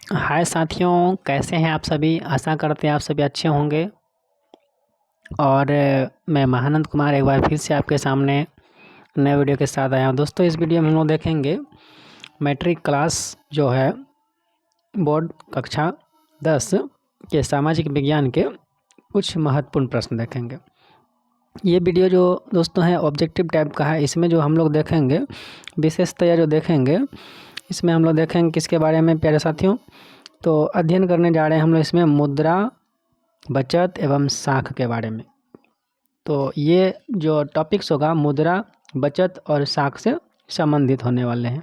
हाय साथियों, कैसे हैं आप सभी। आशा करते हैं आप सभी अच्छे होंगे। और मैं महानंद कुमार एक बार फिर से आपके सामने नए वीडियो के साथ आया हूँ। दोस्तों, इस वीडियो में हम लोग देखेंगे मैट्रिक क्लास जो है बोर्ड कक्षा 10 के सामाजिक विज्ञान के कुछ महत्वपूर्ण प्रश्न देखेंगे। ये वीडियो जो दोस्तों है ऑब्जेक्टिव टाइप का है। इसमें जो हम लोग देखेंगे विशेषतया जो देखेंगे इसमें हम लोग देखेंगे किसके बारे में प्यारे साथियों। तो अध्ययन करने जा रहे हैं हम लोग इसमें मुद्रा, बचत एवं साख के बारे में। तो ये जो टॉपिक्स होगा मुद्रा, बचत और साख से संबंधित होने वाले हैं।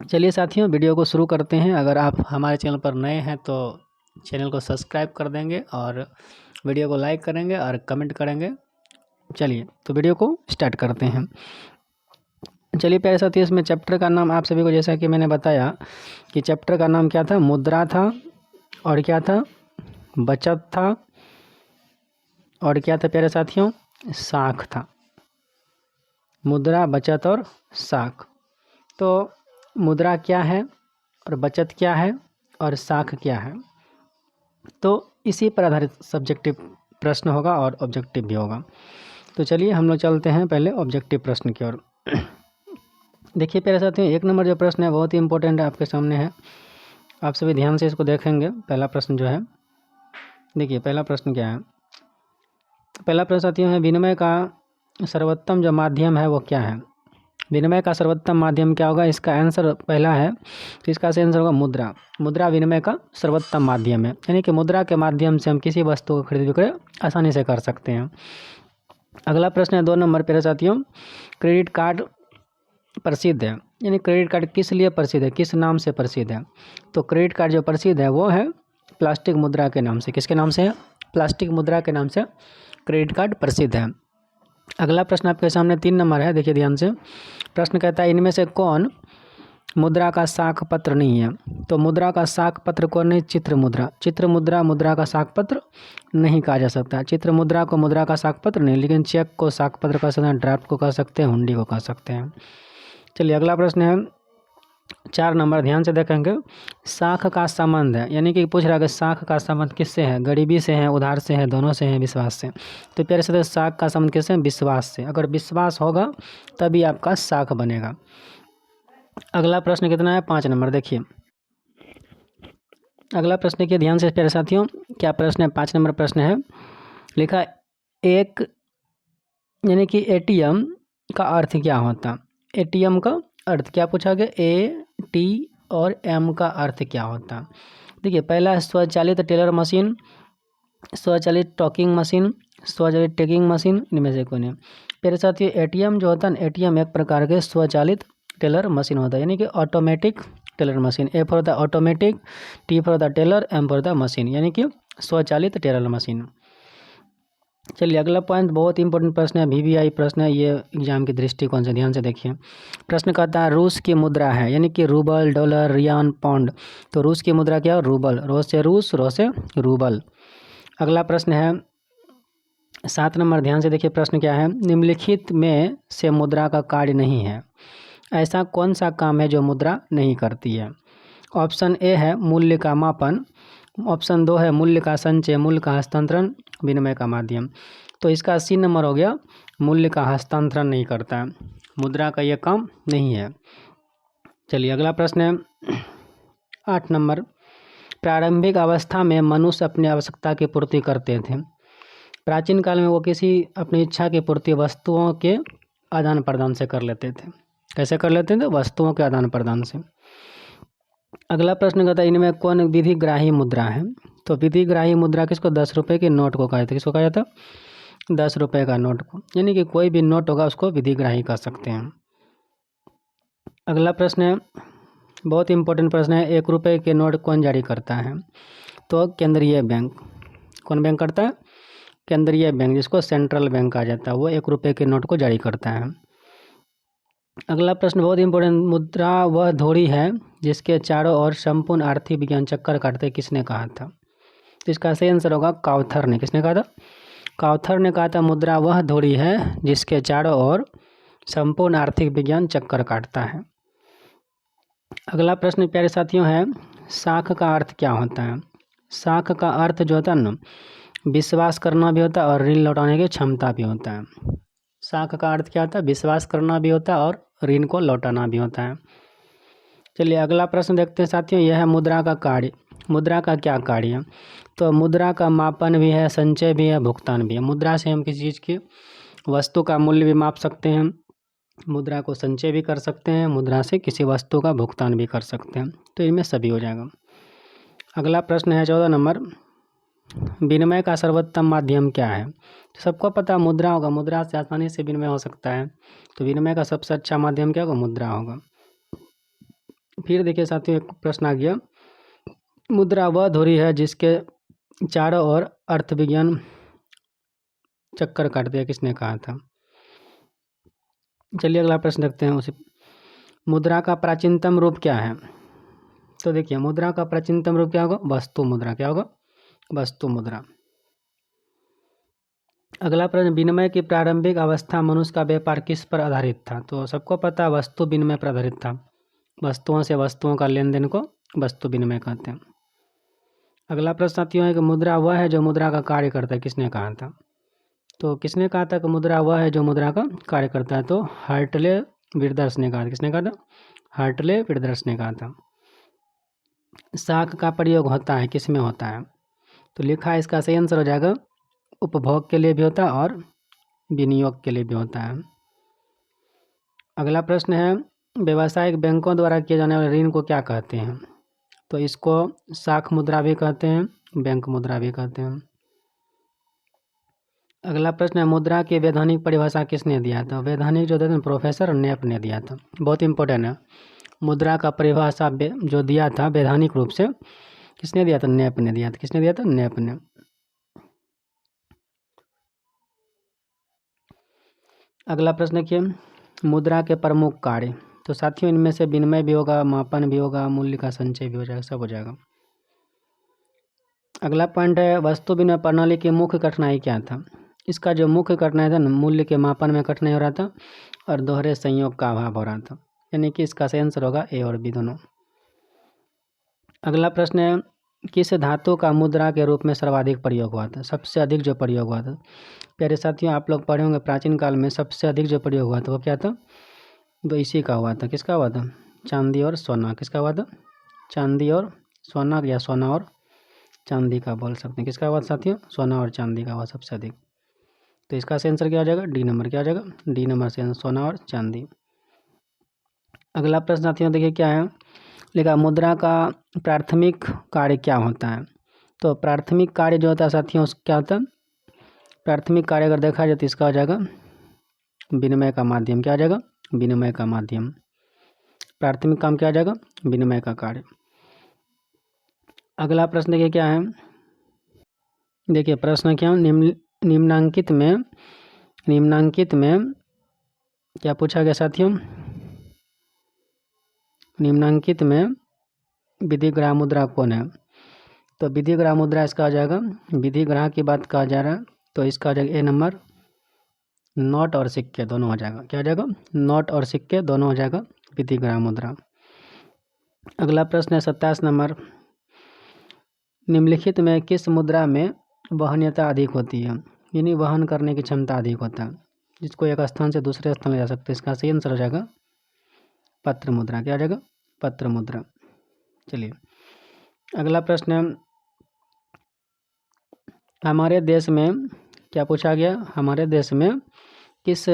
चलिए साथियों, वीडियो को शुरू करते हैं। अगर आप हमारे चैनल पर नए हैं तो चैनल को सब्सक्राइब कर देंगे और वीडियो को लाइक करेंगे और कमेंट करेंगे। चलिए तो वीडियो को स्टार्ट करते हैं। चलिए प्यारे साथियों, इसमें चैप्टर का नाम आप सभी को, जैसा कि मैंने बताया कि चैप्टर का नाम क्या था, मुद्रा था, और क्या था, बचत था, और क्या था प्यारे साथियों, साख था। मुद्रा, बचत और साख। तो मुद्रा क्या है और बचत क्या है और साख क्या है, तो इसी पर आधारित सब्जेक्टिव प्रश्न होगा और ऑब्जेक्टिव भी होगा। तो चलिए हम लोग चलते हैं पहले ऑब्जेक्टिव प्रश्न की ओर। देखिए प्यारे साथियों, 1 नंबर जो प्रश्न है बहुत ही इंपॉर्टेंट है, आपके सामने है। आप सभी ध्यान से इसको देखेंगे। पहला प्रश्न जो है, देखिए पहला प्रश्न क्या है। पहला प्रश्न साथियों है, विनिमय का सर्वोत्तम जो माध्यम है वो क्या है। विनिमय का सर्वोत्तम माध्यम क्या होगा। इसका आंसर पहला है, तो इसका आंसर होगा मुद्रा। मुद्रा विनिमय का सर्वोत्तम माध्यम है, यानी कि मुद्रा के माध्यम से हम किसी वस्तु को खरीद विक्रय आसानी से कर सकते हैं। अगला प्रश्न है 2 नंबर प्यारे साथियों, क्रेडिट कार्ड प्रसिद्ध है, यानी क्रेडिट कार्ड किस लिए प्रसिद्ध है, किस नाम से प्रसिद्ध है। तो क्रेडिट कार्ड जो प्रसिद्ध है वो है प्लास्टिक मुद्रा के नाम से। किसके नाम से है, प्लास्टिक मुद्रा के नाम से क्रेडिट कार्ड प्रसिद्ध है। अगला प्रश्न आपके सामने 3 नंबर है, देखिए ध्यान से। प्रश्न कहता है, इनमें से कौन मुद्रा का साख पत्र नहीं है। तो मुद्रा का साख पत्र कौन नहीं, चित्र मुद्रा। चित्र मुद्रा मुद्रा का साख पत्र नहीं कहा जा सकता। चित्र मुद्रा को मुद्रा का साख पत्र नहीं, लेकिन चेक को साख पत्र कह सकते हैं, ड्राफ्ट को कह सकते हैं, हुंडी को कह सकते हैं। चलिए अगला प्रश्न है 4 नंबर, ध्यान से देखेंगे। साख का संबंध है, यानी कि पूछ रहा है कि साख का संबंध किससे है, गरीबी से है, उधार से है, दोनों से है, विश्वास से। तो प्यारे से साख का संबंध किससे है, विश्वास से। अगर विश्वास होगा तभी आपका साख बनेगा। अगला प्रश्न कितना है, 5 नंबर। देखिए अगला प्रश्न के ध्यान से प्यारे साथियों, क्या प्रश्न है, 5 नंबर प्रश्न है। लिखा एक, यानी कि एटीएम का अर्थ क्या होता। एटीएम का अर्थ क्या पूछा गया, ए टी और एम का अर्थ क्या होता। देखिए पहला है स्वचालित टेलर मशीन, स्वचालित टॉकिंग मशीन, स्वचालित टेकिंग मशीन, इनमें से कोई नहीं। मेरे साथ ये एटीएम जो होता है ना, एटीएम एक प्रकार के स्वचालित टेलर मशीन होता है, यानी कि automatic teller machine. A for the automatic, T for the teller, M for the machine, यानी कि स्वचालित टेलर मशीन। चलिए अगला पॉइंट बहुत इंपॉर्टेंट प्रश्न है, वीवीआई प्रश्न है ये एग्जाम के दृष्टिकोण से, ध्यान से देखिए। प्रश्न कहता है रूस की मुद्रा है, यानी कि रूबल, डॉलर, रियान, पाउंड। तो रूस की मुद्रा क्या है, रूबल। रो से रूस, रो से रूबल। अगला प्रश्न है 7 नंबर, ध्यान से देखिए। प्रश्न क्या है, निम्नलिखित में से मुद्रा का कार्य नहीं है। ऐसा कौन सा काम है जो मुद्रा नहीं करती है। ऑप्शन ए है मूल्य का मापन, ऑप्शन 2 है मूल्य का संचय, मूल्य का हस्तांतरण, विनिमय का माध्यम। तो इसका सी नंबर हो गया, मूल्य का हस्तांतरण नहीं करता है, मुद्रा का यह काम नहीं है। चलिए अगला प्रश्न है 8 नंबर, प्रारंभिक अवस्था में मनुष्य अपनी आवश्यकता की पूर्ति करते थे। प्राचीन काल में वो किसी अपनी इच्छा की पूर्ति वस्तुओं के आदान प्रदान से कर लेते थे। कैसे कर लेते थे, वस्तुओं के आदान प्रदान से। अगला प्रश्न कहता है, इनमें कौन विधिग्राही मुद्रा है। तो विधिग्राही मुद्रा किसको, 10 रुपये के नोट को कहा जाता है। किसको कहा जाता है, 10 रुपये का नोट को, यानी कि कोई भी नोट होगा उसको विधिग्राही कह सकते हैं। अगला प्रश्न है बहुत इंपॉर्टेंट प्रश्न है, 1 रुपये के नोट कौन जारी करता है। तो केंद्रीय बैंक। कौन बैंक करता है, केंद्रीय बैंक, जिसको सेंट्रल बैंक कहा जाता है, वो 1 रुपये के नोट को जारी करता है। अगला प्रश्न बहुत इंपॉर्टेंट, मुद्रा वह धोड़ी है जिसके चारों ओर संपूर्ण आर्थिक विज्ञान चक्कर काटते, किसने कहा था। तो इसका सही आंसर होगा काउथर ने। किसने कहा था, काउथर ने कहा था मुद्रा वह धोड़ी है जिसके चारों ओर संपूर्ण आर्थिक विज्ञान चक्कर काटता है। अगला प्रश्न प्यारे साथियों है साख का अर्थ क्या होता है? साख का अर्थ जो होता है ना, विश्वास करना भी होता है और ऋण लौटाने की क्षमता भी होता है। साख का अर्थ क्या होता है? विश्वास करना भी होता है और ऋण को लौटाना भी होता है। चलिए अगला प्रश्न देखते हैं साथियों, यह है मुद्रा का कार्य। मुद्रा का क्या कार्य है? तो मुद्रा का मापन भी है, संचय भी है, भुगतान भी है। मुद्रा से हम किसी चीज़ की वस्तु का मूल्य भी माप सकते हैं, मुद्रा को संचय भी कर सकते हैं, मुद्रा से किसी वस्तु का भुगतान भी कर सकते हैं। तो इनमें सभी हो जाएगा। अगला प्रश्न है 14 नंबर, विनिमय का सर्वोत्तम माध्यम क्या है? तो सबको पता मुद्रा होगा, मुद्रा से आसानी से विनिमय हो सकता है। तो विनिमय का सबसे अच्छा माध्यम क्या होगा? मुद्रा होगा। फिर देखिए साथियों, एक प्रश्न आ गया, मुद्रा वह धुरी है जिसके चारों ओर अर्थ विज्ञान चक्कर काटते हैं, किसने कहा था? चलिए अगला प्रश्न देखते हैं उसे, मुद्रा का प्राचीनतम रूप क्या है? तो देखिए मुद्रा का प्राचीनतम रूप क्या होगा? वस्तु मुद्रा। क्या होगा? वस्तु मुद्रा। अगला प्रश्न, विनिमय की प्रारंभिक अवस्था मनुष्य का व्यापार किस पर आधारित था? तो सबको पता वस्तु विनिमय पर आधारित था। वस्तुओं से वस्तुओं का लेन देन को वस्तु विनिमय कहते हैं। अगला प्रश्न साथियों है कि मुद्रा वह है जो मुद्रा का कार्य करता है, किसने कहा था? तो किसने कहा था कि मुद्रा वह है जो मुद्रा का कार्य करता है? तो हार्टले विर्दर्स ने कहा था। किसने कहा था? हार्टले विर्दर्स ने कहा था। साख का प्रयोग होता है, किस में होता है? तो लिखा है, इसका सही आंसर हो जाएगा, उपभोग के लिए भी होता है और विनियोग के लिए भी होता है। अगला प्रश्न है, व्यावसायिक बैंकों द्वारा किए जाने वाले ऋण को क्या कहते हैं? तो इसको साख मुद्रा भी कहते हैं, बैंक मुद्रा भी कहते हैं। अगला प्रश्न है, मुद्रा की वैधानिक परिभाषा किसने दिया था? वैधानिक जो देते हैं प्रोफेसर नेप ने दिया था। बहुत इंपॉर्टेंट है, मुद्रा का परिभाषा जो दिया था वैधानिक रूप से, किसने दिया था? नेप ने दिया था। किसने दिया था? नेप ने। अगला प्रश्न देखिए, मुद्रा के प्रमुख कार्य। तो साथियों इनमें से विनिमय भी होगा, मापन भी होगा, मूल्य का संचय भी हो जाएगा, सब हो जाएगा। अगला पॉइंट है, वस्तु विनिमय प्रणाली की मुख्य कठिनाई क्या था? इसका जो मुख्य कठिनाई था ना, मूल्य के मापन में कठिनाई हो रहा था और दोहरे संयोग का अभाव हो रहा था। यानी कि इसका सही आंसर होगा ए और बी दोनों। अगला प्रश्न है, किस धातु का मुद्रा के रूप में सर्वाधिक प्रयोग हुआ था? सबसे अधिक जो प्रयोग हुआ था, प्यारे साथियों आप लोग पढ़े होंगे प्राचीन काल में सबसे अधिक जो प्रयोग हुआ था वो क्या था? तो इसी का हुआ था। किसका हुआ था? चांदी और सोना। किसका हुआ था? चांदी और सोना, या सोना और चांदी का बोल सकते हैं। किसका हुआ साथियों? सोना और चांदी का हुआ सबसे अधिक। तो इसका आंसर क्या हो जाएगा? D number. क्या हो जाएगा? डी नंबर से सोना और चांदी। अगला प्रश्न साथियों देखिए क्या है, लिखा मुद्रा का प्राथमिक कार्य क्या होता है? तो प्राथमिक कार्य जो होता है साथियों क्या होता है? प्राथमिक कार्य अगर देखा जाए तो इसका हो जाएगा विनिमय का माध्यम। क्या हो जाएगा? विनिमय का माध्यम। प्राथमिक काम क्या हो जाएगा? विनिमय का कार्य। अगला प्रश्न देखिए क्या है, देखिए प्रश्न क्या निम्नांकित में क्या पूछा गया साथियों? निम्नांकित में विधिग्राह मुद्रा कौन है? तो विधिग्राह मुद्रा इसका आ जाएगा, विधिग्राह की बात कहा जा रहा है तो इसका आ जाएगा ए नंबर, नोट और सिक्के दोनों हो जाएगा। क्या हो जाएगा? नोट और सिक्के दोनों हो जाएगा विधिग्राह मुद्रा। अगला प्रश्न है 27 नंबर, निम्नलिखित में किस मुद्रा में वहनीयता अधिक होती है? यानी वहन करने की क्षमता अधिक होता है, जिसको एक स्थान से दूसरे स्थान ले जा सकते हैं। इसका सही आंसर हो जाएगा पत्र मुद्रा। क्या हो जाएगा? पत्र मुद्रा। चलिए अगला प्रश्न है, हमारे देश में क्या पूछा गया? हमारे देश में किस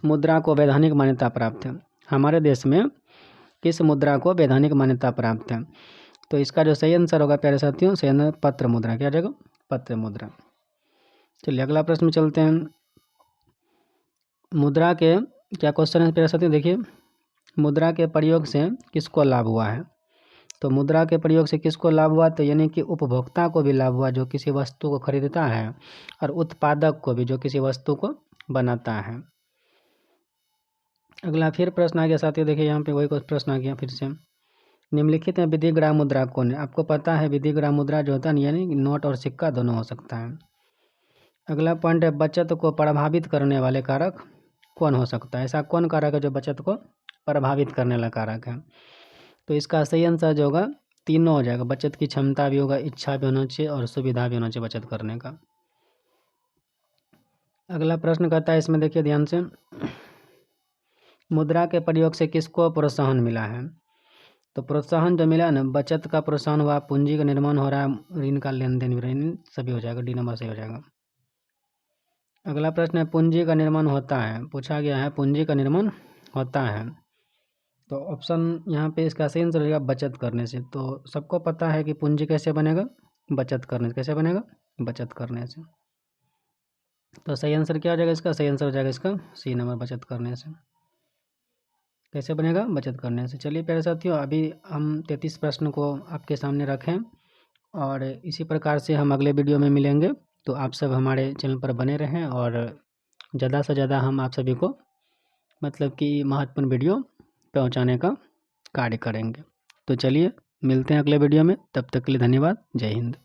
मुद्रा को वैधानिक मान्यता प्राप्त है? हमारे देश में किस मुद्रा को वैधानिक मान्यता प्राप्त है? तो इसका जो सही आंसर होगा प्यारे साथियों, सही आंसर पत्र मुद्रा। क्या जाएगा? पत्र मुद्रा। चलिए अगला प्रश्न में चलते हैं, मुद्रा के क्या क्वेश्चन है प्यारे साथियों? देखिए मुद्रा के प्रयोग से किसको लाभ हुआ है? तो मुद्रा के प्रयोग से किसको लाभ हुआ? तो यानी कि उपभोक्ता को भी लाभ हुआ जो किसी वस्तु को खरीदता है, और उत्पादक को भी जो किसी वस्तु को बनाता है। अगला फिर प्रश्न आ गया साथियों, देखिए यहाँ पे वही कुछ प्रश्न आ गया फिर से, निम्नलिखित में विधिग्राह मुद्रा कौन है? आपको पता है विधिग्राह मुद्रा जो होता है यानी नोट और सिक्का दोनों हो सकता है। अगला पॉइंट है, बचत को प्रभावित करने वाले कारक कौन हो सकता है? ऐसा कौन कारक है जो बचत को प्रभावित करने वाला कारक है? तो इसका सही आंसर जो होगा तीनों हो जाएगा, बचत की क्षमता भी होगा, इच्छा भी होना चाहिए और सुविधा भी होना चाहिए बचत करने का। अगला प्रश्न कहता है, इसमें देखिए ध्यान से, मुद्रा के प्रयोग से किसको प्रोत्साहन मिला है? तो प्रोत्साहन जो मिला ना, बचत का प्रोत्साहन हुआ, पूंजी का निर्माण हो रहा है, ऋण का लेन देन भी, ऋण सभी हो जाएगा, डी नंबर सही हो जाएगा। अगला प्रश्न है, पूंजी का निर्माण होता है, पूछा गया है पूंजी का निर्माण होता है, तो ऑप्शन यहाँ पे इसका सही आंसर रहेगा बचत करने से। तो सबको पता है कि पूंजी कैसे बनेगा, बचत करने से। कैसे बनेगा? बचत करने से। तो सही आंसर क्या हो जाएगा इसका? सही आंसर हो जाएगा इसका सी नंबर, बचत करने से। कैसे बनेगा? बचत करने से। चलिए प्यारे साथियों, अभी हम 33 प्रश्न को आपके सामने रखें और इसी प्रकार से हम अगले वीडियो में मिलेंगे। तो आप सब हमारे चैनल पर बने रहें और ज़्यादा से ज़्यादा हम आप सभी को मतलब कि महत्वपूर्ण वीडियो पहुंचाने का कार्य करेंगे। तो चलिए मिलते हैं अगले वीडियो में, तब तक के लिए धन्यवाद। जय हिंद।